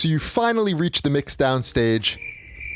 So you finally reach the mixdown stage.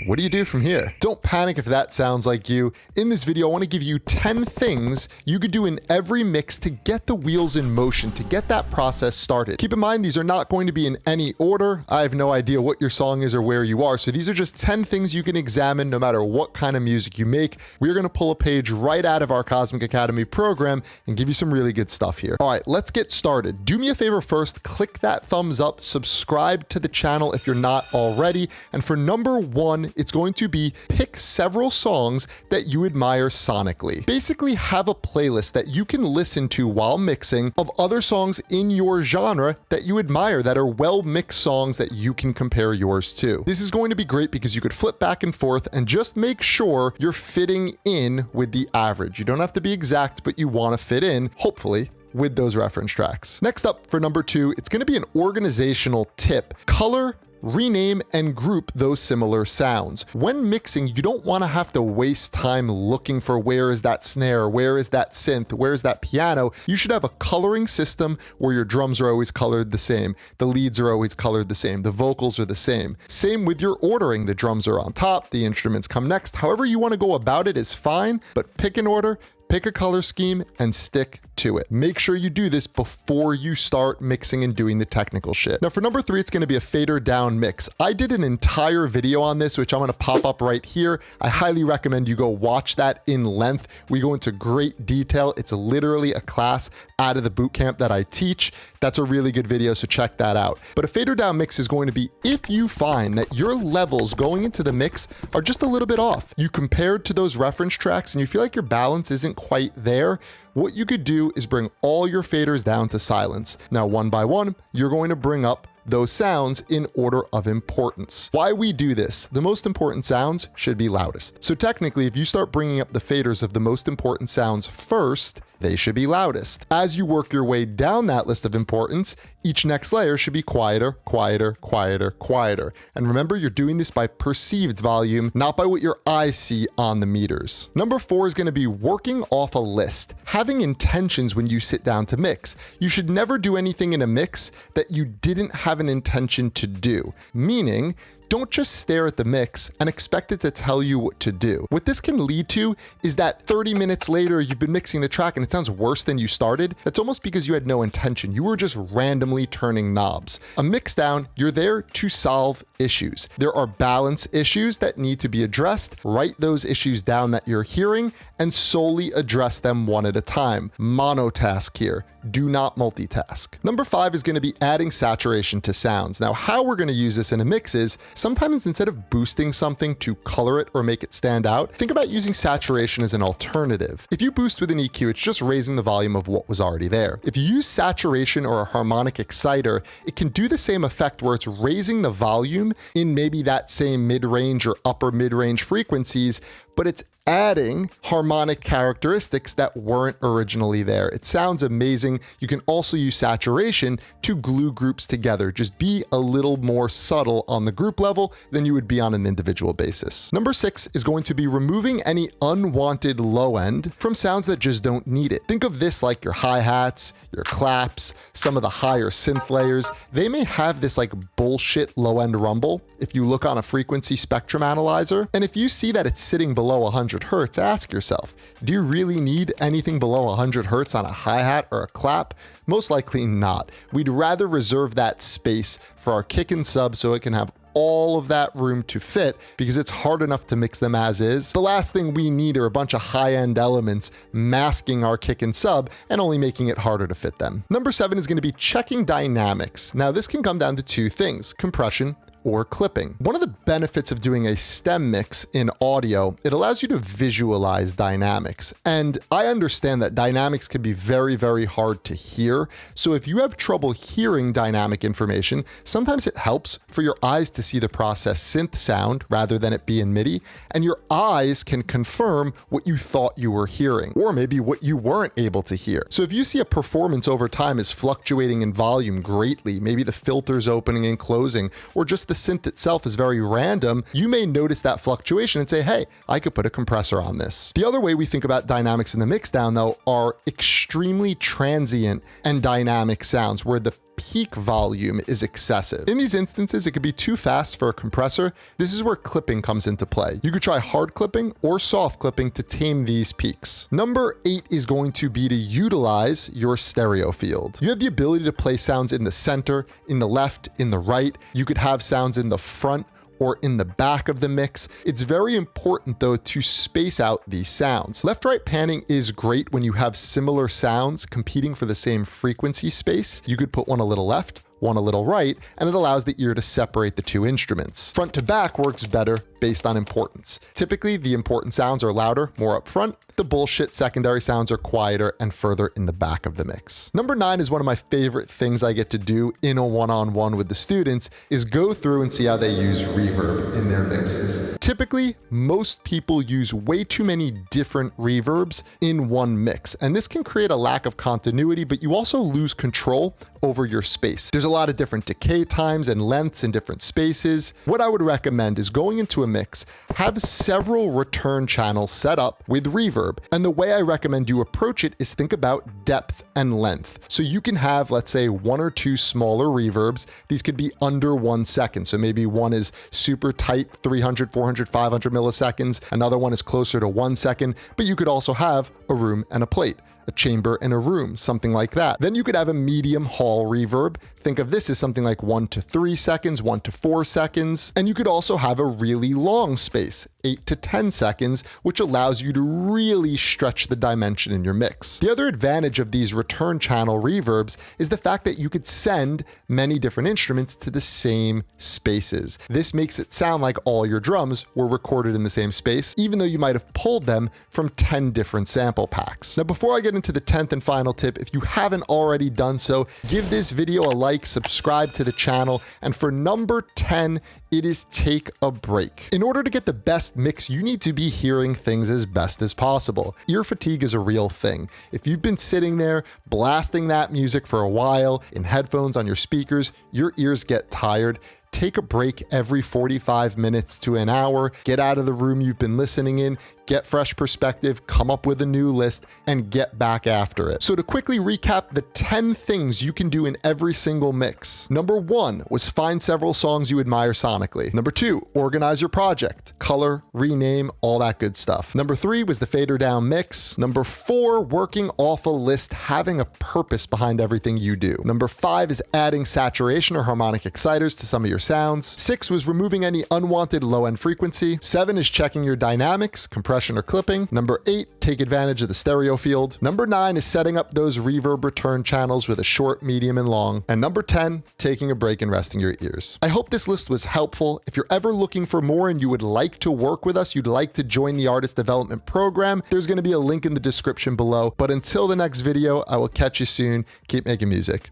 What do you do from here? Don't panic if that sounds like you. In this video, I want to give you 10 things you could do in every mix to get the wheels in motion, to get that process started. Keep in mind, these are not going to be in any order. I have no idea what your song is or where you are, so these are just 10 things you can examine no matter what kind of music you make. We're going to pull a page right out of our Cosmic Academy program and give you some really good stuff here. All right, let's get started. Do me a favor first, click that thumbs up, subscribe to the channel if you're not already, and for number one, it's going to be pick several songs that you admire sonically. Basically have a playlist that you can listen to while mixing of other songs in your genre that you admire, that are well mixed songs that you can compare yours to. This is going to be great because you could flip back and forth and just make sure you're fitting in with the average. You don't have to be exact, but you want to fit in, hopefully, with those reference tracks. Next up for number two, it's going to be an organizational tip. Color, rename, and group those similar sounds. When mixing, you don't want to have to waste time looking for where is that snare, where is that synth, where is that piano. You should have a coloring system where your drums are always colored the same, the leads are always colored the same, the vocals are the same. Same with your ordering. The drums are on top, the instruments come next. However you want to go about it is fine, but pick an order, pick a color scheme, and stick to it. Make sure you do this before you start mixing and doing the technical shit. Now for number three, it's going to be a fader down mix. I did an entire video on this, which I'm going to pop up right here. I highly recommend you go watch that in length. We go into great detail. It's literally a class out of the bootcamp that I teach. That's a really good video, so check that out. But a fader down mix is going to be if you find that your levels going into the mix are just a little bit off. You compared to those reference tracks and you feel like your balance isn't quite there. What you could do is bring all your faders down to silence. Now, one by one, you're going to bring up those sounds in order of importance. Why we do this? The most important sounds should be loudest. So technically, if you start bringing up the faders of the most important sounds first, they should be loudest. As you work your way down that list of importance, each next layer should be quieter, quieter, quieter, quieter. And remember, you're doing this by perceived volume, not by what your eyes see on the meters. Number four is going to be working off a list. Having intentions when you sit down to mix. You should never do anything in a mix that you didn't have an intention to do. Meaning, don't just stare at the mix and expect it to tell you what to do. What this can lead to is that 30 minutes later, you've been mixing the track and it sounds worse than you started. That's almost because you had no intention. You were just randomly turning knobs. A mix down, you're there to solve issues. There are balance issues that need to be addressed. Write those issues down that you're hearing and solely address them one at a time. Monotask here. Do not multitask. Number five is going to be adding saturation to sounds. Now, how we're going to use this in a mix is sometimes instead of boosting something to color it or make it stand out, think about using saturation as an alternative. If you boost with an EQ, it's just raising the volume of what was already there. If you use saturation or a harmonic exciter, it can do the same effect where it's raising the volume in maybe that same mid-range or upper mid-range frequencies, but it's adding harmonic characteristics that weren't originally there. It sounds amazing. You can also use saturation to glue groups together. Just be a little more subtle on the group level than you would be on an individual basis. Number six is going to be removing any unwanted low end from sounds that just don't need it. Think of this like your hi-hats, your claps, some of the higher synth layers. They may have this like bullshit low end rumble if you look on a frequency spectrum analyzer. And if you see that it's sitting below 100 hertz, ask yourself, do you really need anything below 100 hertz on a hi-hat or a clap? Most likely not. We'd rather reserve that space for our kick and sub so it can have all of that room to fit because it's hard enough to mix them as is. The last thing we need are a bunch of high-end elements masking our kick and sub and only making it harder to fit them. Number seven is going to be checking dynamics. Now this can come down to two things: compression or clipping. One of the benefits of doing a stem mix in audio, it allows you to visualize dynamics. And I understand that dynamics can be very, very hard to hear. So if you have trouble hearing dynamic information, sometimes it helps for your eyes to see the process synth sound rather than it be in MIDI. And your eyes can confirm what you thought you were hearing, or maybe what you weren't able to hear. So if you see a performance over time is fluctuating in volume greatly, maybe the filter's opening and closing, or just the synth itself is very random, you may notice that fluctuation and say, hey, I could put a compressor on this. The other way we think about dynamics in the mixdown, though, are extremely transient and dynamic sounds where the peak volume is excessive. In these instances, it could be too fast for a compressor. This is where clipping comes into play. You could try hard clipping or soft clipping to tame these peaks. Number 8 is going to be to utilize your stereo field. You have the ability to play sounds in the center, in the left, in the right. You could have sounds in the front or in the back of the mix. It's very important though to space out these sounds. Left-right panning is great when you have similar sounds competing for the same frequency space. You could put one a little left, one a little right, and it allows the ear to separate the two instruments. Front to back works better based on importance. Typically, the important sounds are louder, more up front. The bullshit secondary sounds are quieter and further in the back of the mix. Number 9 is one of my favorite things I get to do in a one-on-one with the students is go through and see how they use reverb in their mixes. Typically, most people use way too many different reverbs in one mix, and this can create a lack of continuity, but you also lose control over your space. There's a lot of different decay times and lengths in different spaces. What I would recommend is going into a mix, have several return channels set up with reverb. And the way I recommend you approach it is think about depth and length. So you can have, let's say, 1 or 2 smaller reverbs. These could be under 1 second. So maybe one is super tight, 300, 400, 500 milliseconds. Another one is closer to 1 second, but you could also have a room and a plate, a chamber and a room, something like that. Then you could have a medium hall reverb. Think of this as something like 1 to 3 seconds, 1 to 4 seconds. And you could also have a really long space, 8 to 10 seconds, which allows you to really stretch the dimension in your mix. The other advantage of these return channel reverbs is the fact that you could send many different instruments to the same spaces. This makes it sound like all your drums were recorded in the same space, even though you might have pulled them from 10 different sample packs. Now, before I get into the 10th and final tip, if you haven't already done so, give this video a like, subscribe to the channel, and for number 10, it is take a break. In order to get the best mix, you need to be hearing things as best as possible. Ear fatigue is a real thing. If you've been sitting there blasting that music for a while in headphones on your speakers, your ears get tired. Take a break every 45 minutes to an hour, get out of the room you've been listening in, get fresh perspective, come up with a new list, and get back after it. So to quickly recap the 10 things you can do in every single mix. Number 1 was find several songs you admire sonically. Number 2, organize your project, color, rename, all that good stuff. Number 3 was the fader down mix. Number 4, working off a list, having a purpose behind everything you do. Number 5 is adding saturation or harmonic exciters to some of your sounds. 6 was removing any unwanted low end frequency. 7 is checking your dynamics, compression or clipping. Number 8, take advantage of the stereo field. Number 9 is setting up those reverb return channels with a short, medium, and long. And number 10, taking a break and resting your ears. I hope this list was helpful. If you're ever looking for more and you would like to work with us, you'd like to join the artist development program, there's going to be a link in the description below. But until the next video, I will catch you soon. Keep making music.